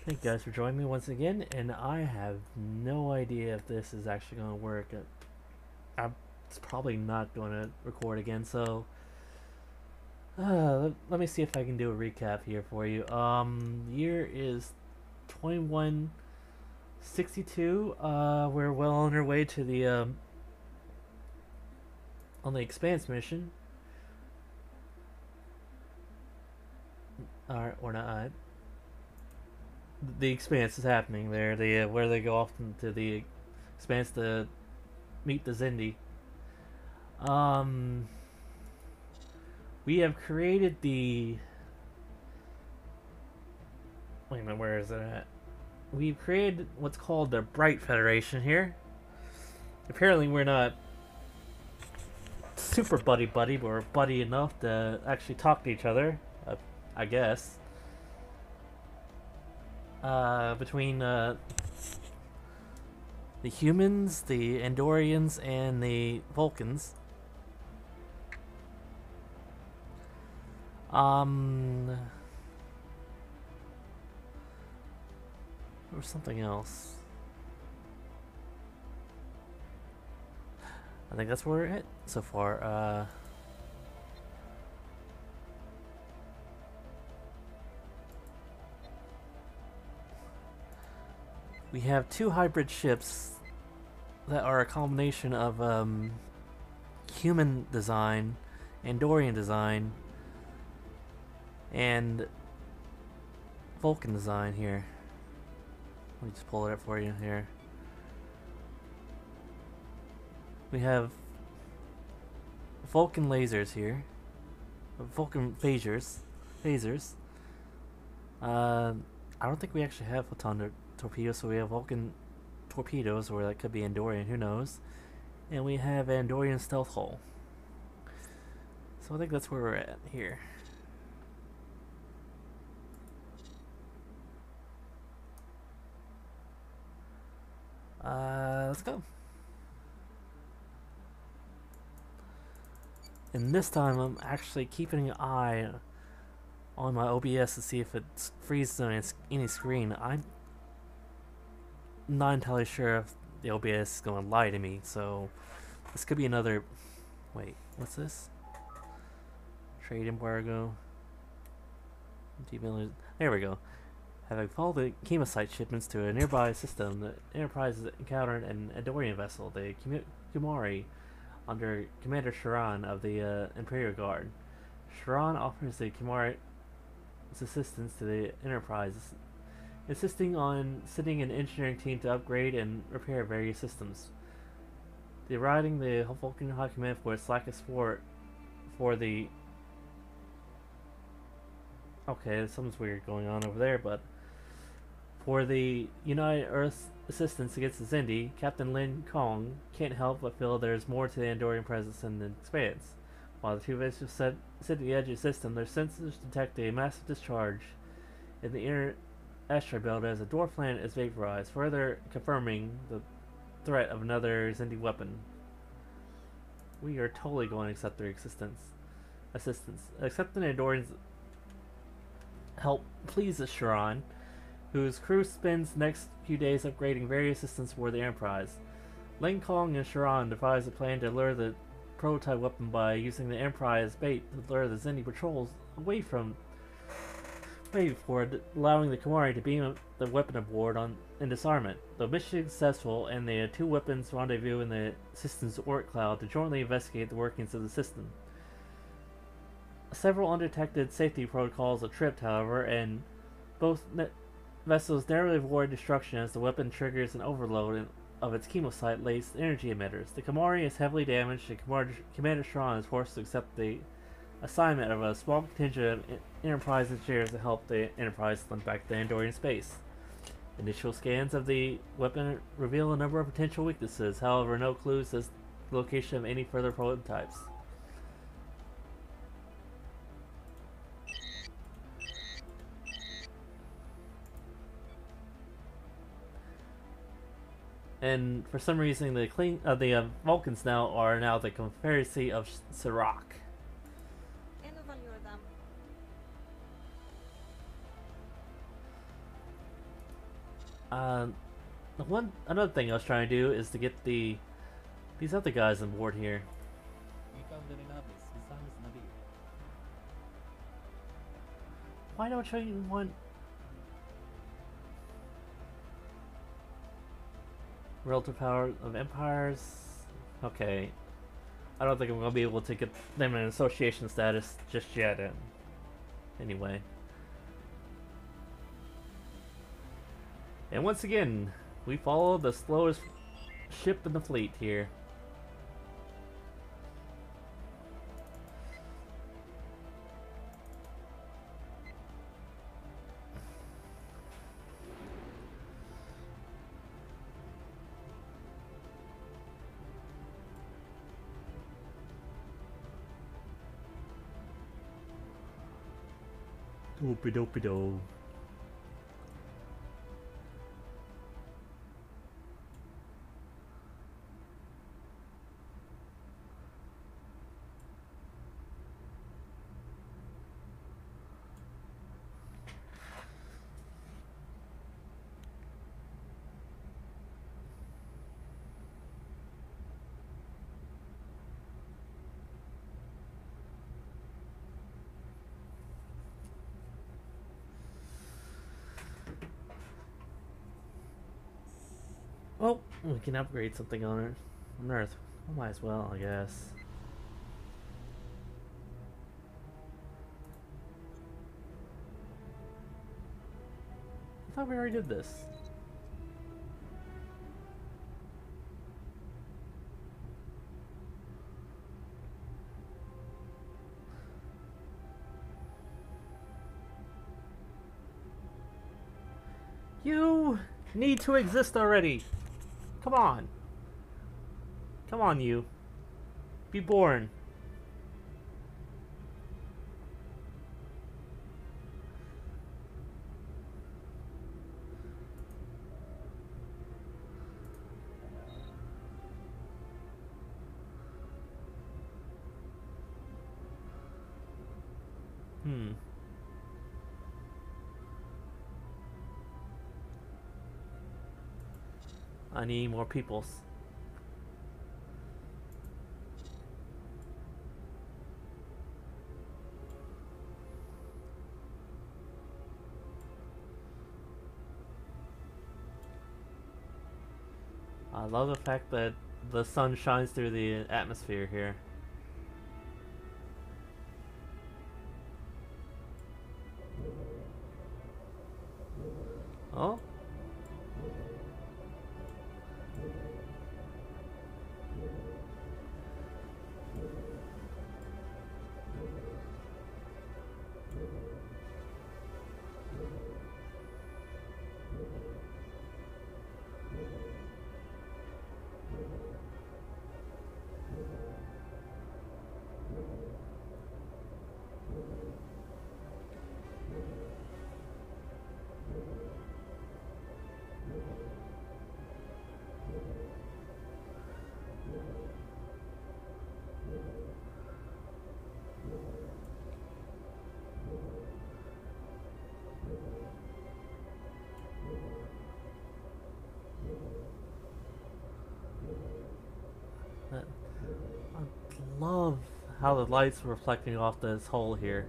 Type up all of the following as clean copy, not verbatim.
Thank you guys for joining me once again, and I have no idea if this is actually going to work. I'm probably not going to record again, so let me see if I can do a recap here for you. Year is 2162. We're well on our way to the on the Expanse mission. Or not. The Expanse is happening there. The where they go off to the Expanse to meet the Zindi. Um, we have created the. Wait a minute, where is it at? We've created what's called the Bright Federation here. Apparently, we're not super buddy, but we're buddy enough to actually talk to each other. I guess. Between the humans, the Andorians, and the Vulcans. There was something else. I think that's where we're at so far. We have two hybrid ships that are a combination of human design, Andorian design, and Vulcan design here. Let me just pull it up for you here. We have Vulcan lasers here. Vulcan phasers. I don't think we actually have photon torpedoes, so we have Vulcan torpedoes, or that could be Andorian, who knows. And we have Andorian stealth hull. So I think that's where we're at here. Let's go. And this time I'm actually keeping an eye on my OBS to see if it freezes on any screen. I'm not entirely sure if the OBS is going to lie to me, so this could be another... Wait, what's this? Trade embargo. There we go. Having followed the chemosite shipments to a nearby system, the Enterprise encountered an Andorian vessel, the Kumari, under Commander Sharan of the Imperial Guard. Sharan offers the Kumari's assistance to the Enterprise, insisting on sending an engineering team to upgrade and repair various systems. Deriding the Vulcan High Command for its lack of support for the... Okay, something's weird going on over there, but... For the United Earth assistance against the Zindi, Captain Lin Kong can't help but feel there's more to the Andorian presence in the Expanse. While the two vessels sit at the edge of the system, their sensors detect a massive discharge in the inner asteroid belt as a dwarf planet is vaporized, further confirming the threat of another Zindi weapon. We are totally going to accept their assistance. Accepting the Andorians' help pleases Sharan, whose crew spends the next few days upgrading various systems for the Enterprise. Ling Kong and Sharan devise a plan to lure the prototype weapon by using the Enterprise bait to lure the Zindi patrols away before allowing the Kumari to beam the weapon aboard in disarmament. The mission is successful, and the two weapons rendezvous in the system's orbit cloud to jointly investigate the workings of the system. Several undetected safety protocols are tripped, however, and both vessels narrowly avoid destruction as the weapon triggers an overload of its chemosite-laced energy emitters. The Kumari is heavily damaged, and Commander Sharan is forced to accept the assignment of a small contingent of Enterprise engineers to help the Enterprise slip back to Andorian space. Initial scans of the weapon reveal a number of potential weaknesses, however no clues as to the location of any further prototypes. And for some reason, the Vulcans are now the Confederacy of Sirach. Uh, another thing I was trying to do is to get these other guys on board here. Why don't you want relative power of empires? Okay, I don't think I'm gonna be able to get them an association status just yet. Anyway, and once again, we follow the slowest ship in the fleet here. Doopy doopy doo. Well, we can upgrade something on Earth. Might as well, I guess. I thought we already did this. You need to exist already. Come on. Come on, you. Be born. I need more peoples. I love the fact that the sun shines through the atmosphere here. Oh? I love how the lights are reflecting off this hole here.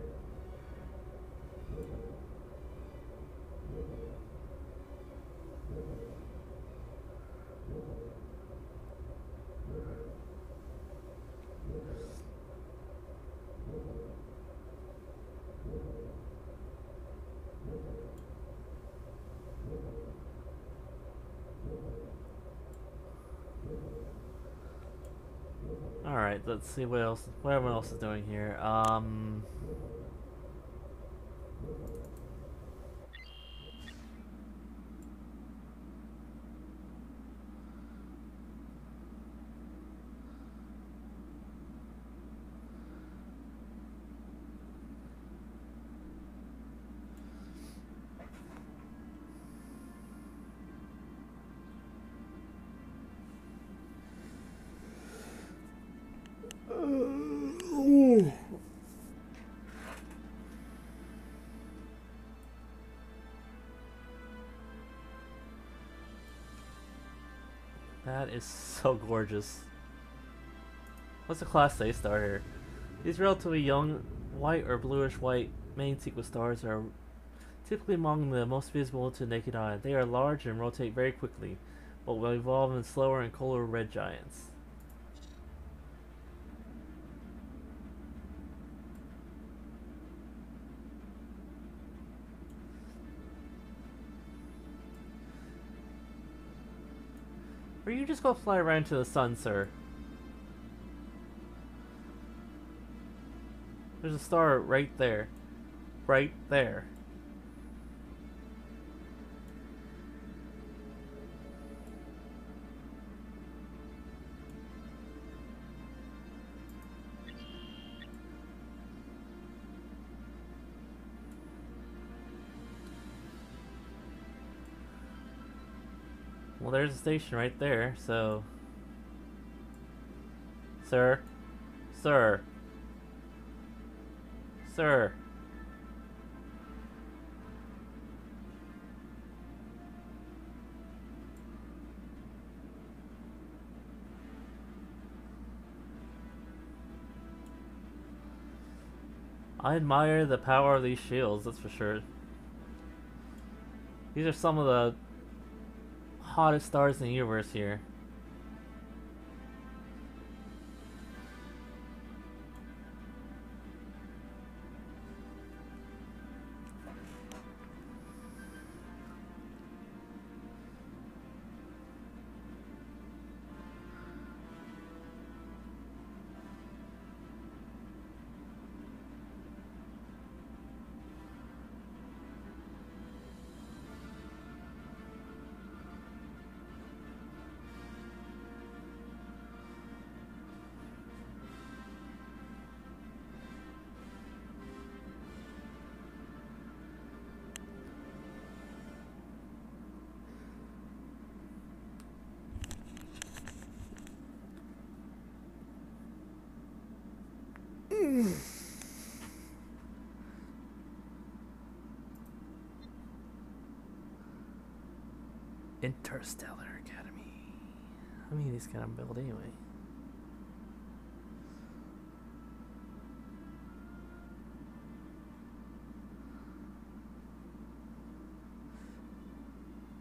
Alright, let's see what everyone else is doing here. That is so gorgeous. What's the class A star here? These relatively young, white or bluish-white main sequence stars are typically among the most visible to the naked eye. They are large and rotate very quickly, but will evolve in slower and colder red giants. Or you just go fly around to the sun, sir. There's a star right there. Right there. Well, there's a station right there, so... Sir? Sir? Sir? I admire the power of these shields, that's for sure. These are some of the hottest stars in the universe here. Interstellar Academy. How many of these can I build anyway?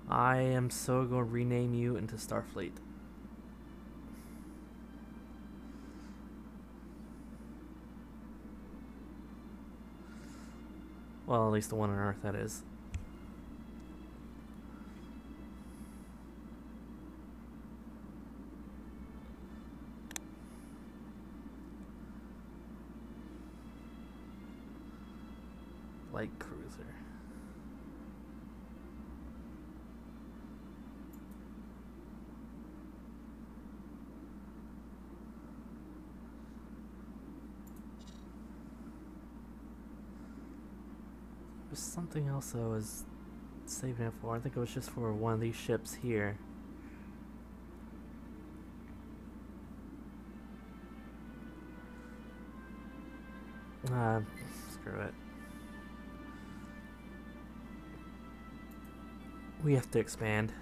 I am so going to rename you into Starfleet. Well, at least the one on Earth, that is. Light cruiser. There's something else I was saving it for. I think it was just for one of these ships here. Screw it. We have to expand.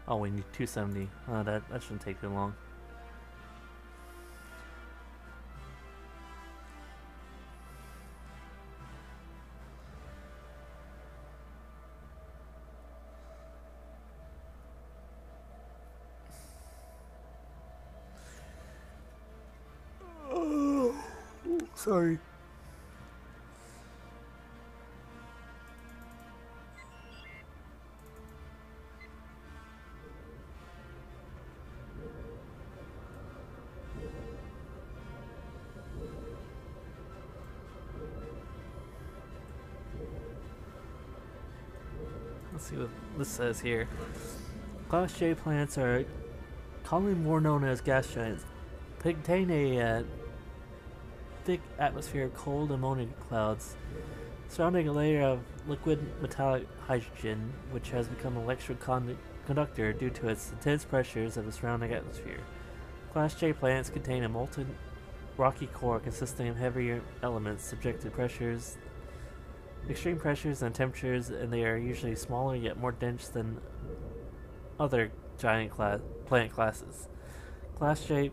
Oh, we need 270. That shouldn't take too long. Oh, sorry. Let's see what this says here. Class J planets are commonly more known as gas giants. They contain a thick atmosphere of cold ammonia clouds surrounding a layer of liquid metallic hydrogen, which has become an electric conductor due to its intense pressures of the surrounding atmosphere. Class J planets contain a molten rocky core consisting of heavier elements subject to pressures, extreme pressures and temperatures, and they are usually smaller yet more dense than other giant planet classes. Class J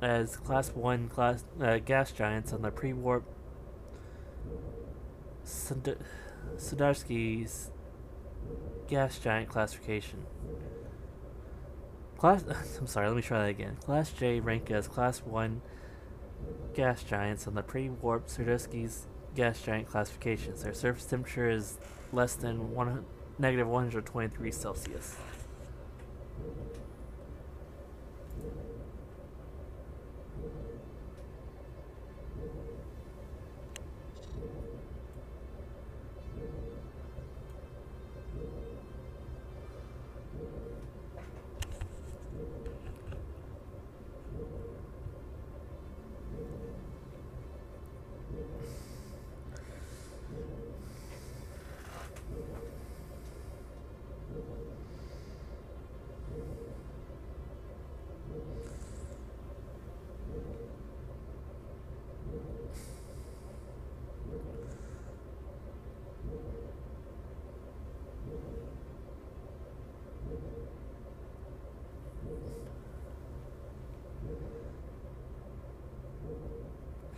as Class 1 gas giants on the pre-warp Stellaris gas giant classification. I'm sorry, let me try that again. Class J rank as Class 1 gas giants on the pre-warp Stellaris gas giant classifications. Their surface temperature is less than negative 120 degrees Celsius.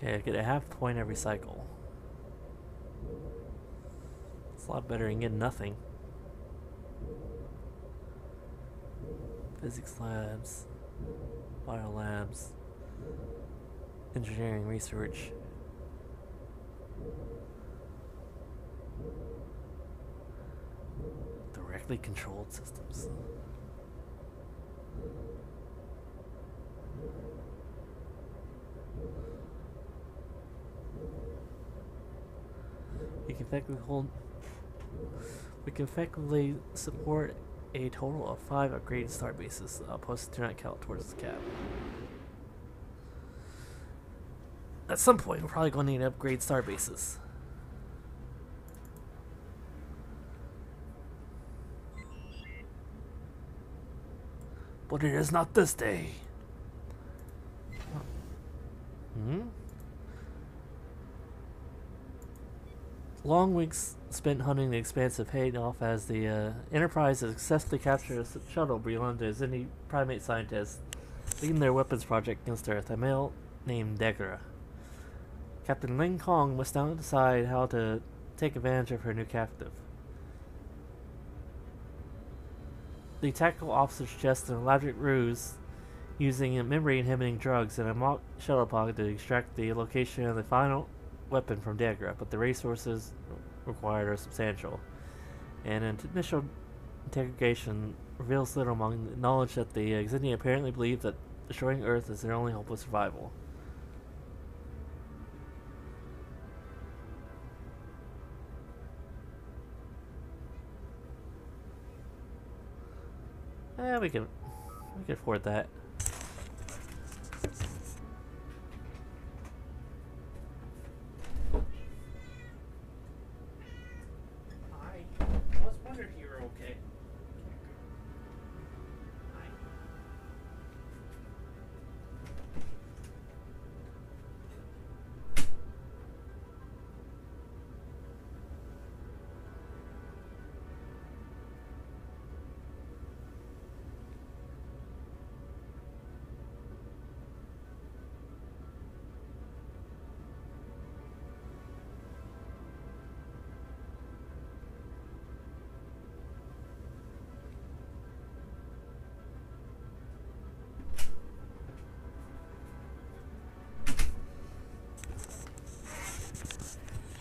Okay, I get a half point every cycle. It's a lot better than getting nothing. Physics labs, bio labs, engineering research. Directly controlled systems. We can effectively support a total of 5 upgraded star bases. Outposts do not count towards the cap. At some point, we're probably going to need to upgrade star bases. But it is not this day. Long weeks spent hunting the expanse have paid off as the Enterprise has successfully captured a shuttle belonging to Xindi primate scientists leading their weapons project against Earth, a male named Degra. Captain Ling Kong must now decide how to take advantage of her new captive. The tactical officer suggests an elaborate ruse using memory-inhibiting drugs and a mock shuttle pod to extract the location of the final weapon from Degra, but the resources required are substantial. And an initial interrogation reveals little among the knowledge that the Xindi apparently believe that destroying Earth is their only hope of survival. We can afford that.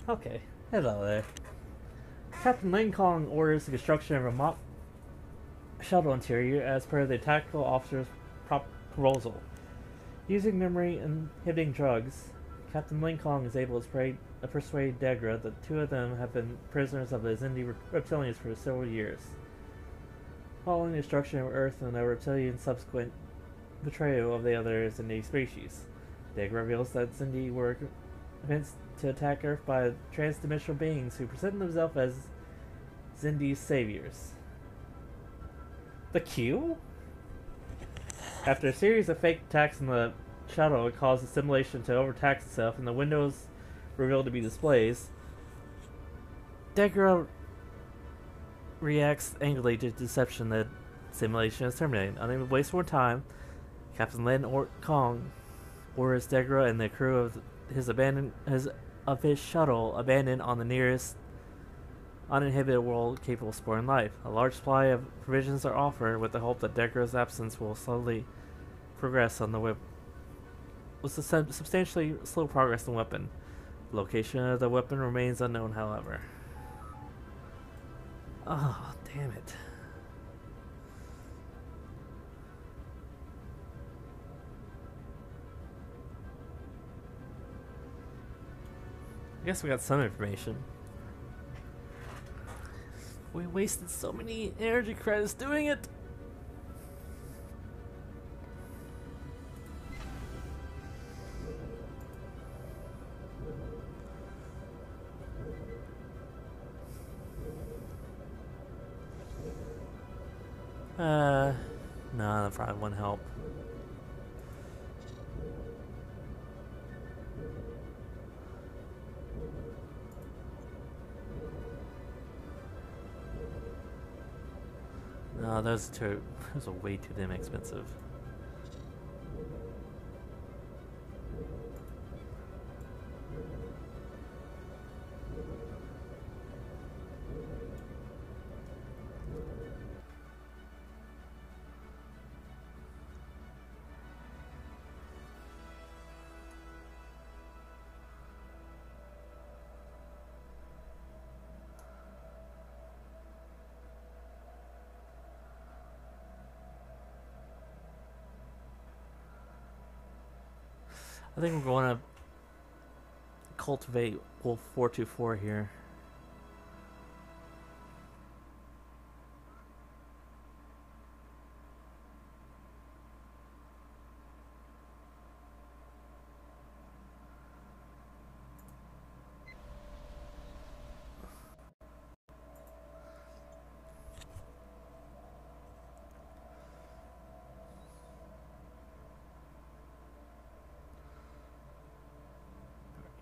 Okay, hello there. Captain Ling Kong orders the construction of a mock shuttle interior as per the tactical officer's proposal. Using memory-inhibiting drugs, Captain Ling Kong is able to persuade Degra that the two of them have been prisoners of the Xindi reptilians for several years. Following the destruction of Earth and the reptilian subsequent betrayal of the other Xindi species, Degra reveals that Xindi were convinced to attack Earth by transdimensional beings who presented themselves as Xindi's saviors. The Q? After a series of fake attacks on the shuttle, it caused the simulation to overtax itself and the windows revealed to be displays. Degra reacts angrily to the deception that simulation is terminated. Unable to waste more time, Captain Lin Kong orders Degra and the crew of his shuttle abandoned on the nearest uninhibited world capable of supporting life. A large supply of provisions are offered with the hope that Degra's absence will slowly progress on the with substantially slow progress in the weapon. The location of the weapon remains unknown, however. Oh, damn it. I guess we got some information. We wasted so many energy credits doing it! No, that probably won't help. No, those are way too damn expensive. I think we're going to cultivate Wolf 424 here.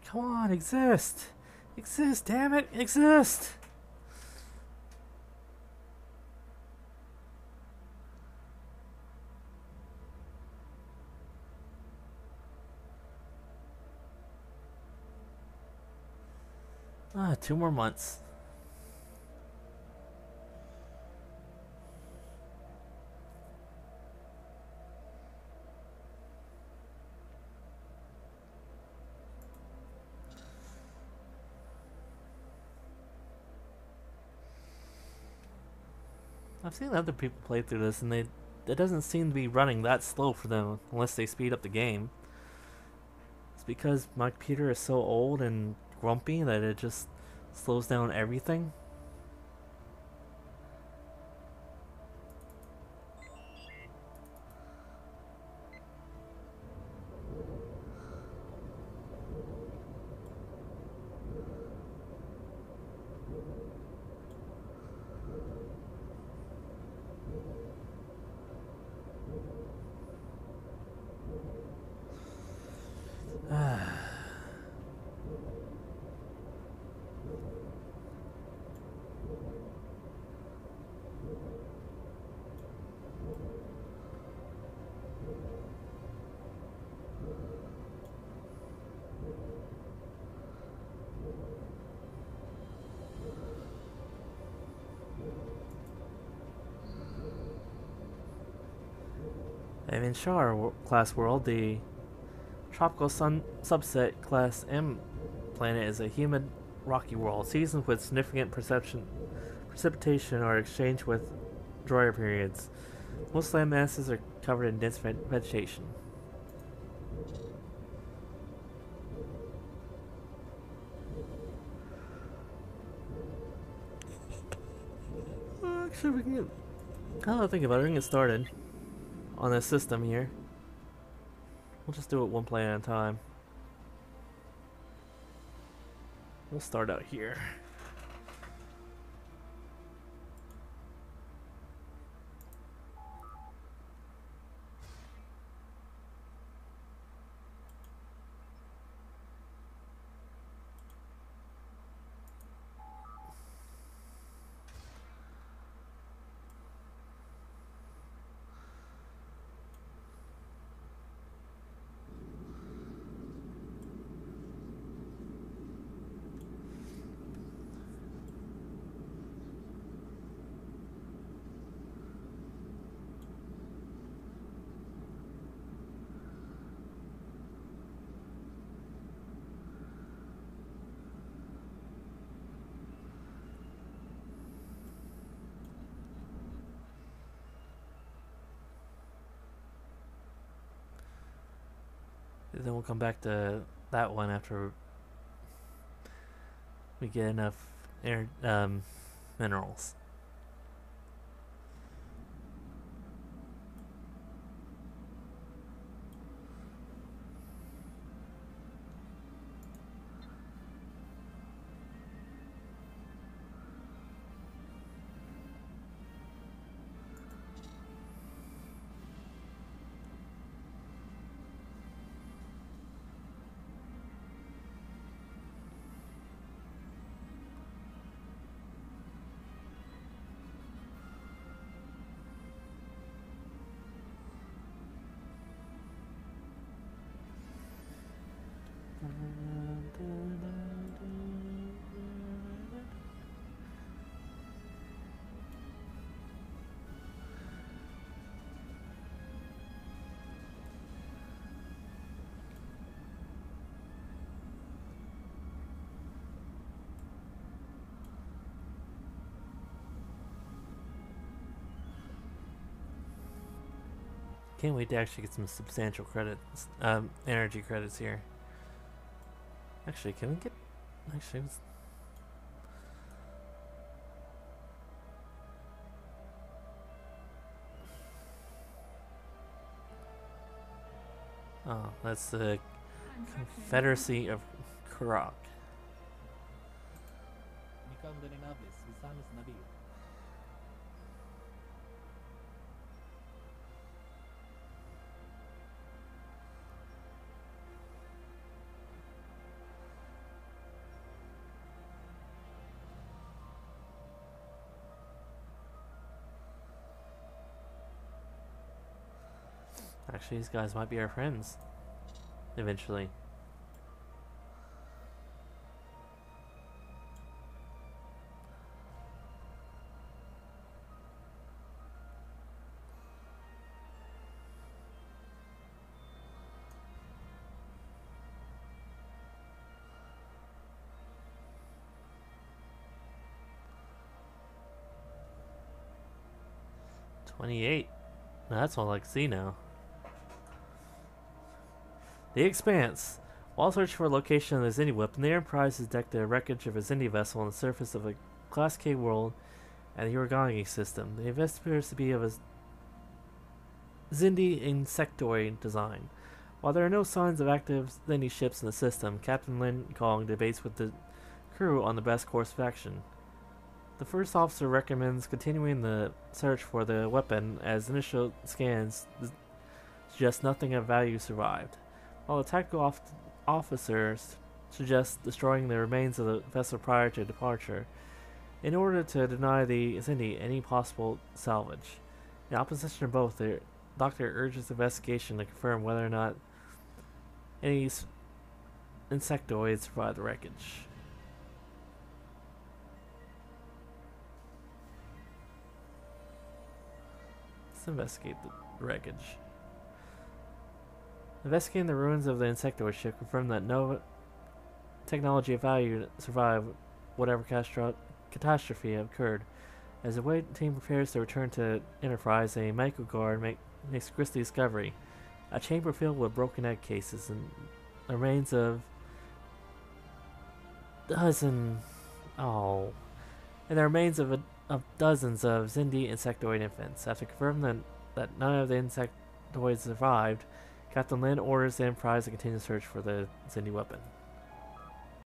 Come on, exist! Exist, damn it! Exist! Ah, 2 more months. I've seen other people play through this, and it doesn't seem to be running that slow for them unless they speed up the game. It's because my computer is so old and grumpy that it just slows down everything. In Shar class world, the tropical sun subset class M planet is a humid, rocky world seasoned with significant precipitation or exchange with drier periods. Most land masses are covered in dense vegetation. Actually, we can get. Now that I think about it, we can get started on this system here. We'll just do it one play at a time. We'll start out here. Then we'll come back to that one after we get enough minerals. Can't wait to actually get some substantial credits, energy credits here. Actually, can we get? Actually, oh, that's the Confederacy of Kurok. Actually, these guys might be our friends. Eventually. $28. That's all I can see now. The Expanse. While searching for a location of the Zindi weapon, the Enterprise has detected the wreckage of a Zindi vessel on the surface of a Class K world and the Origami system. The event appears to be of a Zindi insectoid design. While there are no signs of active Zindi ships in the system, Captain Lin Kong debates with the crew on the best course of action. The first officer recommends continuing the search for the weapon, as initial scans suggest nothing of value survived, while the tactical officers suggest destroying the remains of the vessel prior to departure, in order to deny the Zindi any possible salvage. In opposition to both, the doctor urges investigation to confirm whether or not any insectoids survived the wreckage. Let's investigate the wreckage. Investigating the ruins of the insectoid ship confirmed that no technology of value survived whatever catastrophe occurred. As the wait team prepares to return to Enterprise, a medical guard makes a grisly discovery. A chamber filled with broken egg cases and the remains of and the remains of of dozens of Xindi insectoid infants. After confirming that none of the insectoids survived, Captain Lin orders the Enterprise to continue search for the Xindi weapon.